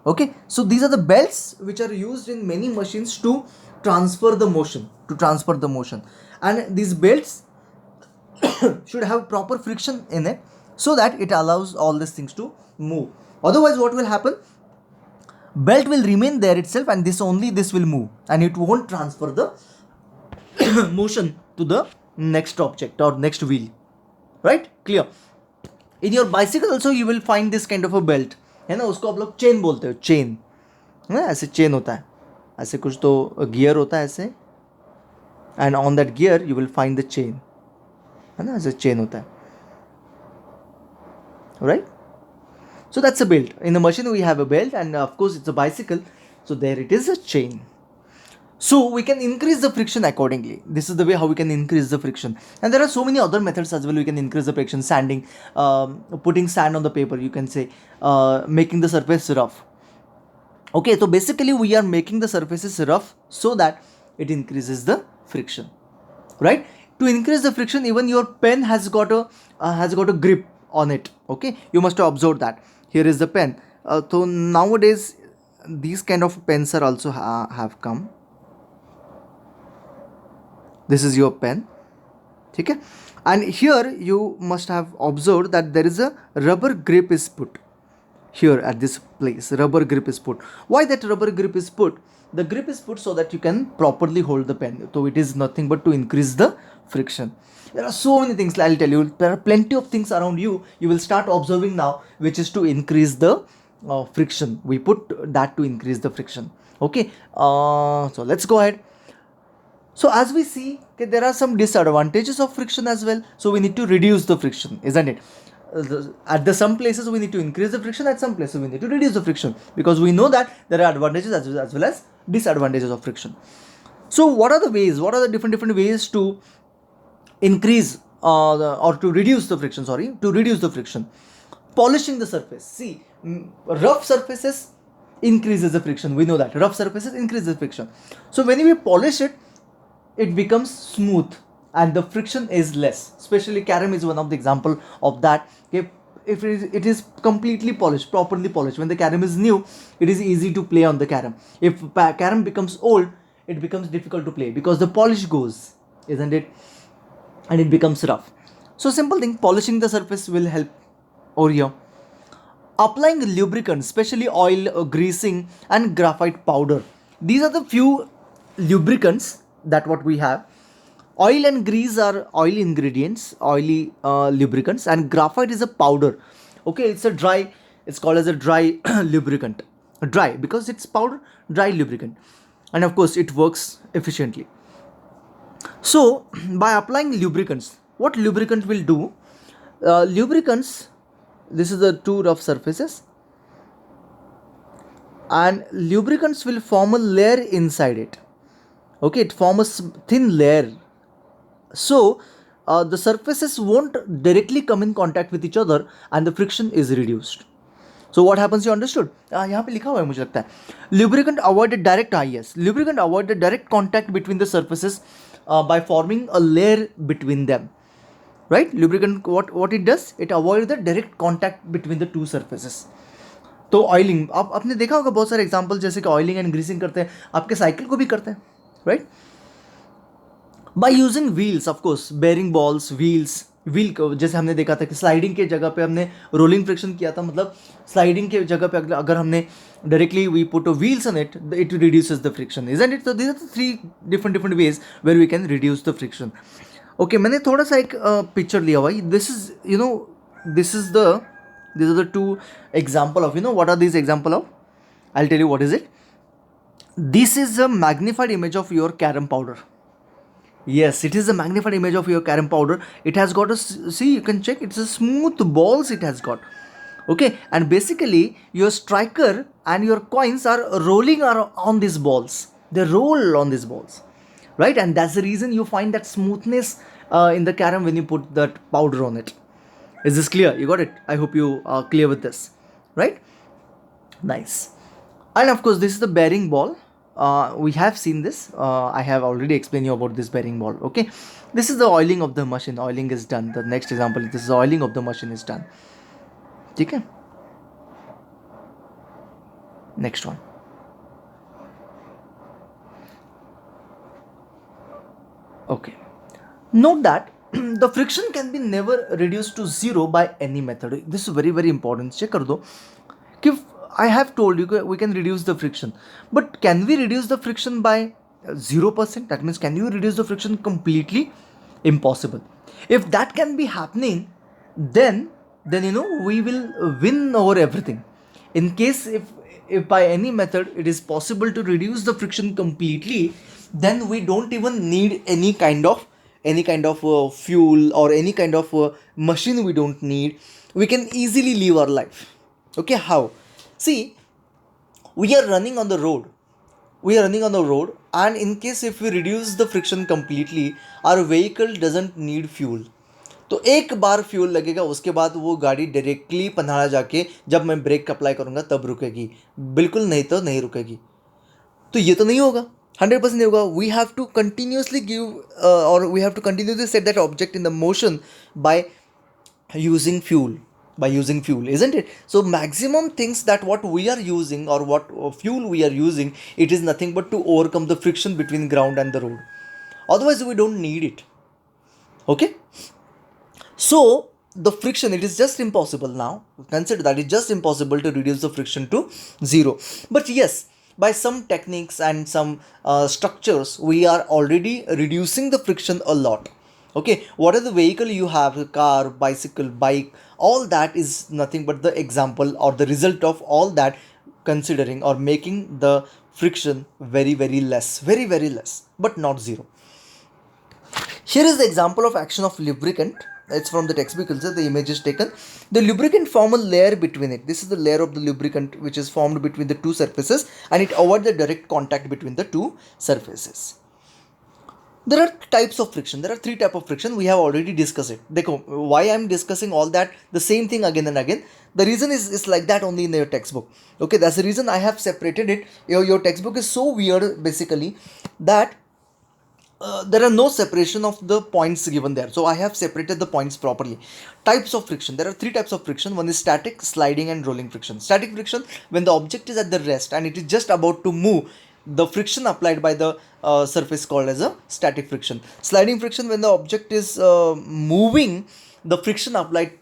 Okay, so these are the belts which are used in many machines to transfer the motion, and these belts should have proper friction in it so that it allows all these things to move. Otherwise, what will happen? Belt will remain there itself, and this will move, and it won't transfer the motion to the next object or next wheel, right? Clear? In your bicycle also you will find this kind of a belt, है ना, उसको आप लोग chain बोलते हो, chain है ना, ऐसे चेन होता है, ऐसे कुछ तो गियर होता है ऐसे, and on that gear you will find the chain, है ना, ऐसे चेन होता है, right? So that's a belt. In the machine we have a belt, and of course it's a bicycle, so there it is, a chain. So we can increase the friction accordingly. This is the way how we can increase the friction. And there are so many other methods as well. We can increase the friction. Sanding, putting sand on the paper, you can say, making the surface rough. Okay, so basically we are making the surfaces rough so that it increases the friction, right? To increase the friction, even your pen has got a grip on it. Okay, you must have observed that. Here is the pen. So nowadays these kind of pens are also have come. This is your pen, okay? And here you must have observed that there is a rubber grip is put here at this place. Rubber grip is put. Why that rubber grip is put? The grip is put so that you can properly hold the pen. So it is nothing but to increase the friction. There are so many things, I'll tell you. There are plenty of things around you. You will start observing now, which is to increase the friction. We put that to increase the friction. Okay. So let's go ahead. So as we see, okay, there are some disadvantages of friction as well. So we need to reduce the friction, isn't it? At some places we need to increase the friction, at some places we need to reduce the friction, because we know that there are advantages as well as disadvantages of friction. So what are the ways? What are the different ways to increase or to reduce the friction? To reduce the friction. Polishing the surface. See, rough surfaces increases the friction. We know that rough surfaces increase the friction. So when we polish it, it becomes smooth and the friction is less. Especially carom is one of the example of that. If it is completely polished, properly polished, when the carom is new, it is easy to play on the carom. If carom becomes old, it becomes difficult to play because the polish goes, isn't it? And it becomes rough. So simple thing, polishing the surface will help over here. Applying lubricants, especially oil, greasing and graphite powder. These are the few lubricants that what we have. Oil and grease are oil ingredients, oily lubricants, and graphite is a powder. Okay, it's called as a dry lubricant. Dry because it's powder, dry lubricant, and of course it works efficiently. So by applying lubricants, what lubricant will do? Lubricants, this is the two rough surfaces, and lubricants will form a layer inside it. Okay, it forms a thin layer. So the surfaces won't directly come in contact with each other and the friction is reduced. So what happens, you understood? यहाँ पे लिखा हुआ है मुझे लगता है, lubricant avoid a direct, yes, lubricant avoid the direct contact between the surfaces by forming a layer between them, right? Lubricant, what it does, it avoids the direct contact between the two surfaces. तो oiling, आप आपने देखा होगा बहुत सारे example, जैसे कि oiling and greasing करते हैं, आपके साइकिल को भी करते हैं, right? By using wheels, of course, bearing balls, wheels, wheel को जैसे हमने देखा था कि स्लाइडिंग के जगह पे हमने रोलिंग फ्रिक्शन किया था, मतलब स्लाइडिंग के जगह पे अगर हमने directly we put wheels on it, it reduces the friction, isn't it? So these are the three different ways where we can reduce the friction. Okay, मैंने थोड़ा सा एक पिक्चर लिया हुआ है. This is, you know, this is the, these are the two example of, you know, what are these example of? I'll tell you what is it. This is a magnified image of your carom powder. Yes, it is a magnified image of your carom powder. It has got a, see, you can check, it's a smooth balls it has got. Okay, and basically your striker and your coins are rolling on these balls. They roll on these balls, right? And that's the reason you find that smoothness in the carom when you put that powder on it. Is this clear? You got it? I hope you are clear with this, right? Nice. And of course, this is the bearing ball. We have seen this. I have already explained you about this bearing ball. Okay, this is the oiling of the machine. Oiling is done. The next example, this is the oiling of the machine is done. Okay. Next one. Okay. Note that the friction can be never reduced to zero by any method. This is very important. Check कर दो कि I have told you we can reduce the friction, but can we reduce the friction by 0%? That means, can you reduce the friction completely? Impossible. If that can be happening, then you know, we will win over everything. In case if by any method it is possible to reduce the friction completely, then we don't even need any kind of fuel or any kind of machine. We don't need, we can easily live our life. Okay, how? See, we are running on the road, and in case if we reduce the friction completely, our vehicle doesn't need fuel. तो एक बार fuel लगेगा, उसके बाद वो गाड़ी directly Panhala जाके जब मैं ब्रेक अप्लाई करूँगा तब रुकेगी, बिल्कुल नहीं तो नहीं रुकेगी. तो ये तो नहीं होगा, 100% नहीं होगा. We have to continuously give or we have to continuously set that object in the motion by using fuel, isn't it? So maximum things that what we are using or what fuel we are using, it is nothing but to overcome the friction between ground and the road. Otherwise we don't need it. Okay, so the friction, it is just impossible. Now consider that it's just impossible to reduce the friction to zero. But yes, by some techniques and some structures, we are already reducing the friction a lot. Okay, what are the vehicle you have, car, bicycle, bike, all that is nothing but the example or the result of all that, considering or making the friction very less, very less, but not zero. Here is the example of action of lubricant. It's from the textbook itself, the image is taken. The lubricant form a layer between it. This is the layer of the lubricant which is formed between the two surfaces, and it avoids the direct contact between the two surfaces. There are types of friction. There are three types of friction. We have already discussed it. Dekho, why I am discussing all that, the same thing again and again. The reason is like that only in your textbook. Okay, that's the reason I have separated it. Your textbook is so weird basically that there are no separation of the points given there. So I have separated the points properly. Types of friction. There are three types of friction. One is static, sliding and rolling friction. Static friction, when the object is at the rest and it is just about to move, the friction applied by the surface called as a static friction. Sliding friction, when the object is moving, the friction applied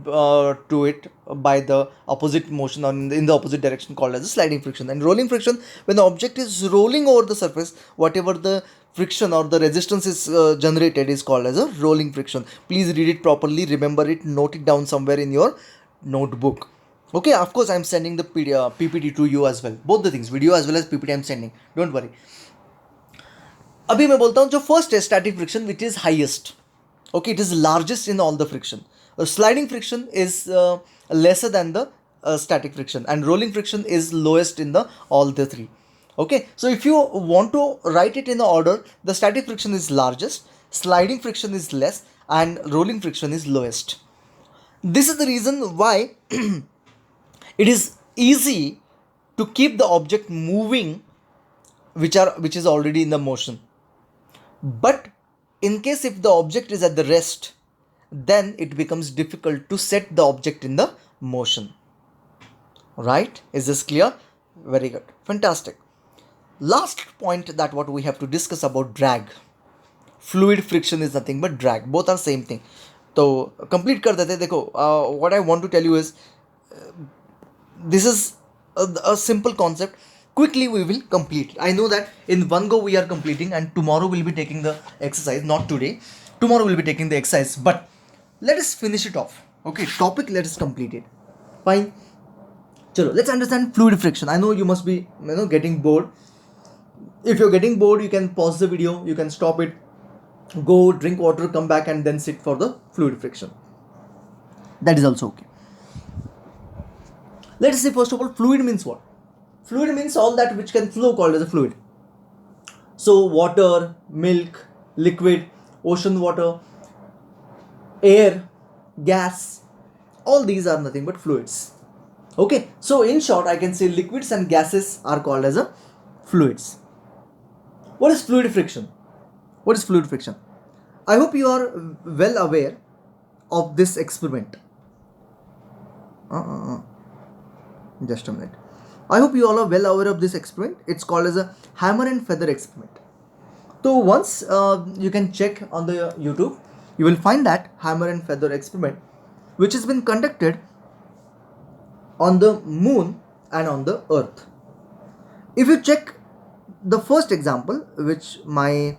to it by the opposite motion or in the opposite direction called as a sliding friction. And rolling friction, when the object is rolling over the surface, whatever the friction or the resistance is generated is called as a rolling friction. Please read it properly, remember it, note it down somewhere in your notebook. Okay, of course I am sending the PPT to you as well. Both the things, video as well as PPT I am sending. Don't worry. अभी मैं बोलता हूँ जो first है static friction which is highest. Okay, it is largest in all the friction. Sliding friction is lesser than the static friction, and rolling friction is lowest in the all the three. Okay, so if you want to write it in the order, the static friction is largest, sliding friction is less, and rolling friction is lowest. This is the reason why it is easy to keep the object moving which is already in the motion. But in case if the object is at the rest, then it becomes difficult to set the object in the motion. Right? Is this clear? Very good. Fantastic. Last point that what we have to discuss about drag. Fluid friction is nothing but drag. Both are same thing. तो complete कर देते देखो. What I want to tell you is this is a simple concept. Quickly we will complete. I know that in one go we are completing, and tomorrow we'll be taking the exercise. Not today. Tomorrow we'll be taking the exercise. But let us finish it off. Okay, topic, let us complete it. Fine. Chalo, let's understand fluid friction. I know you must be getting bored. If you're getting bored, you can pause the video, you can stop it, go drink water, come back, and then sit for the fluid friction. That is also okay. Let us say first of all, fluid means what? Fluid means all that which can flow called as a fluid. So water, milk, liquid, ocean water, air, gas, all these are nothing but fluids. Okay, so in short I can say liquids and gases are called as a fluids. What is fluid friction? What is fluid friction? I hope you are well aware of this experiment. Just a minute. I hope you all are well aware of this experiment. It's called as a hammer and feather experiment. So once you can check on the YouTube, you will find that hammer and feather experiment, which has been conducted on the moon and on the earth. If you check the first example, which my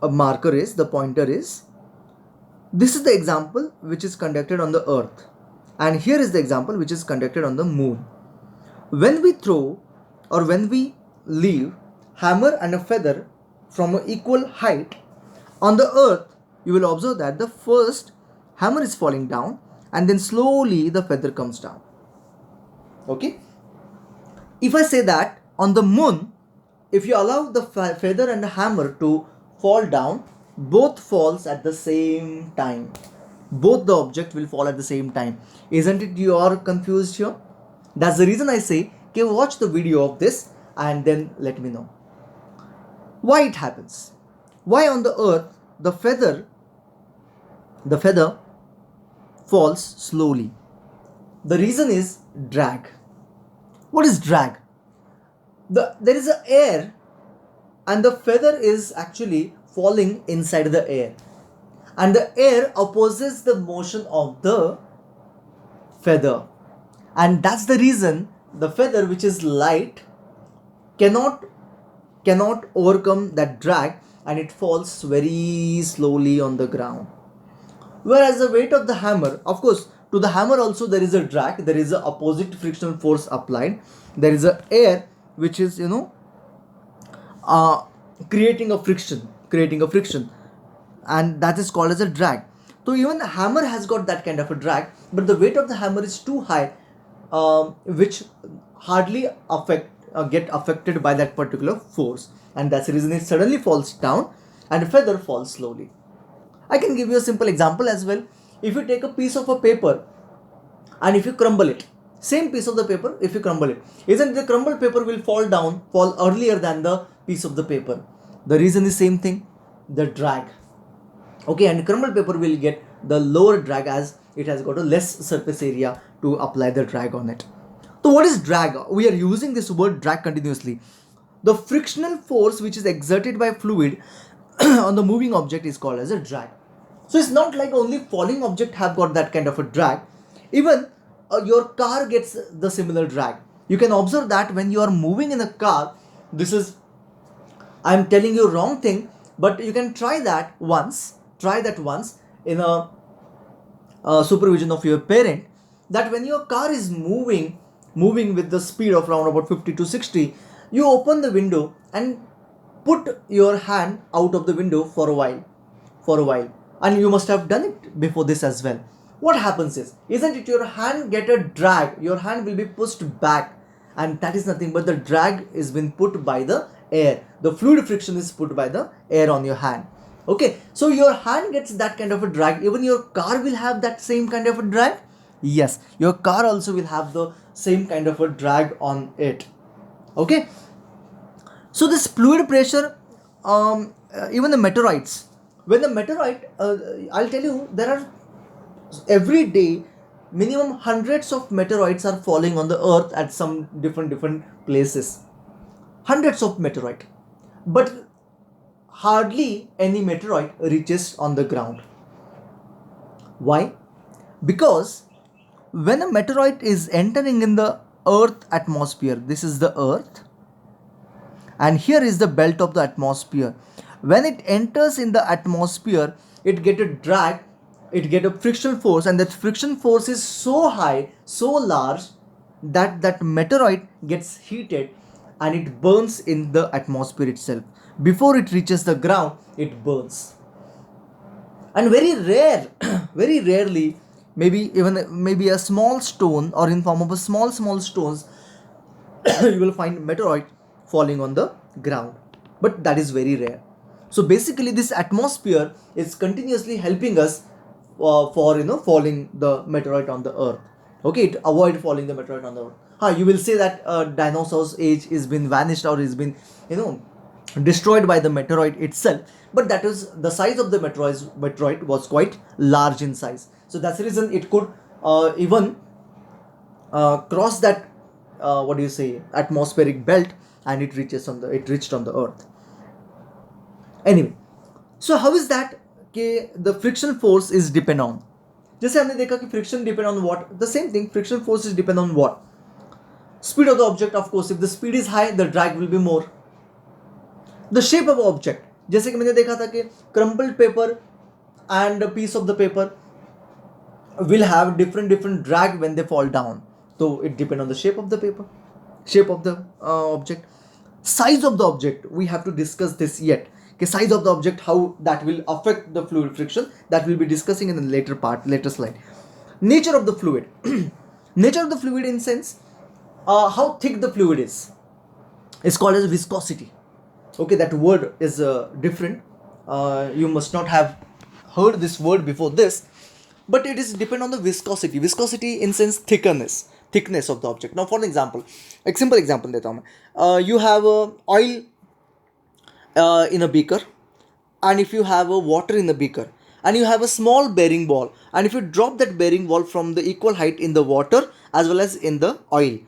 marker is, the pointer is, this is the example which is conducted on the earth, and here is the example which is conducted on the moon. When we throw or when we leave hammer and a feather from an equal height on the earth, you will observe that the first hammer is falling down and then slowly the feather comes down. Okay, if I say that on the moon, if you allow the feather and the hammer to fall down, both falls at the same time. Both the object will fall at the same time. Isn't it you are confused here? That's the reason I say, okay, watch the video of this and then let me know why it happens. Why on the earth the feather falls slowly? The reason is drag. What is drag? There is an air and the feather is actually falling inside the air, and the air opposes the motion of the feather, and that's the reason the feather, which is light, cannot overcome that drag, and it falls very slowly on the ground. Whereas the weight of the hammer, of course, to the hammer also there is a drag, there is a opposite frictional force applied, there is a air which is creating a friction, and that is called as a drag. So even the hammer has got that kind of a drag, but the weight of the hammer is too high, which hardly get affected by that particular force, and that's the reason it suddenly falls down and the feather falls slowly. I can give you a simple example as well. If you take a piece of a paper and if you crumble it, same piece of the paper, if you crumble it, isn't the crumbled paper will fall earlier than the piece of the paper? The reason is same thing, the drag. Okay, and crumbled paper will get the lower drag as it has got a less surface area to apply the drag on it. So what is drag? We are using this word drag continuously. The frictional force which is exerted by fluid on the moving object is called as a drag. So it's not like only falling object have got that kind of a drag. Even your car gets the similar drag. You can observe that when you are moving in a car, I'm telling you wrong thing, but you can try that once in a supervision of your parent, that when your car is moving with the speed of around about 50 to 60, you open the window and put your hand out of the window for a while, and you must have done it before this as well. What happens is, isn't it, your hand get a drag, your hand will be pushed back, and that is nothing but the drag is been put by the air, the fluid friction is put by the air on your hand. Okay, so your hand gets that kind of a drag. Even your car will have that same kind of a drag. Yes, your car also will have the same kind of a drag on it. Okay, so this fluid pressure, even the meteorites, when the meteorite, I'll tell you, there are every day minimum hundreds of meteorites are falling on the earth at some different places. Hundreds of meteorite, but hardly any meteorite reaches on the ground. Why? Because when a meteorite is entering in the earth atmosphere, this is the earth, and here is the belt of the atmosphere. When it enters in the atmosphere, it get a drag, it get a friction force, and that friction force is so high, so large, that that meteorite gets heated and it burns in the atmosphere itself. Before it reaches the ground, it burns. And very rare very rarely, maybe a small stone, or in form of a small stones, you will find meteorite falling on the ground, but that is very rare. So basically this atmosphere is continuously helping us for falling the meteorite on the earth. Okay, to avoid falling the meteorite on the earth. You will say that dinosaurs age is been vanished, or is been you know destroyed by the meteorite itself, but that is the size of the meteorite was quite large in size, so that's the reason it could even cross that what do you say, atmospheric belt, and it reached on the earth. Anyway, so how is that the friction force is depend on, जैसे हमने देखा कि friction depend on what, the same thing, friction force is depend on what, speed of the object. Of course, if the speed is high, the drag will be more. The shape of object, जैसे कि मैंने देखा था कि crumpled paper and a piece of the paper will have different drag when they fall down, so it depend on the shape of the paper, shape of the object. Size of the object, we have to discuss this yet. Okay, size of the object, how that will affect the fluid friction, that we'll be discussing in the later slide. Nature of the fluid nature of the fluid, in sense, how thick the fluid is called as viscosity. Okay, that word is different. You must not have heard this word before this, but it is depend on the viscosity in sense thickness of the object. Now for example, एक simple example देता हूँ मैं. You have oil in a beaker, and if you have a water in a beaker, and you have a small bearing ball, and if you drop that bearing ball from the equal height in the water as well as in the oil,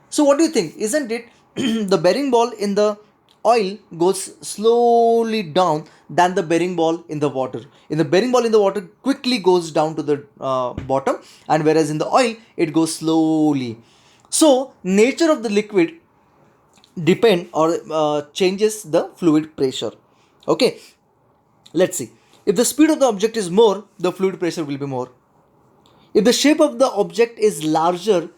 so what do you think, isn't it the bearing ball in the oil goes slowly down than the bearing ball in the water. In the bearing ball in the water quickly goes down to the bottom, and whereas in the oil it goes slowly. So nature of the liquid depend or changes the fluid pressure. Okay, let's see. If the speed of the object is more, the fluid pressure will be more. If the shape of the object is larger,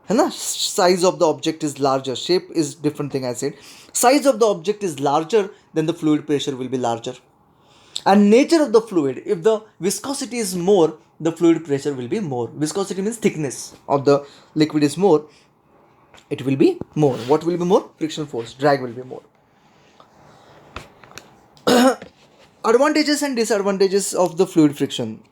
है ना, size of the object is larger, shape is different thing I said, size of the object is larger, then the fluid pressure will be larger. And nature of the fluid, if the viscosity is more, the fluid pressure will be more. Viscosity means thickness of the liquid is more, it will be more. What will be more? Friction force, drag will be more. Advantages and disadvantages of the fluid friction.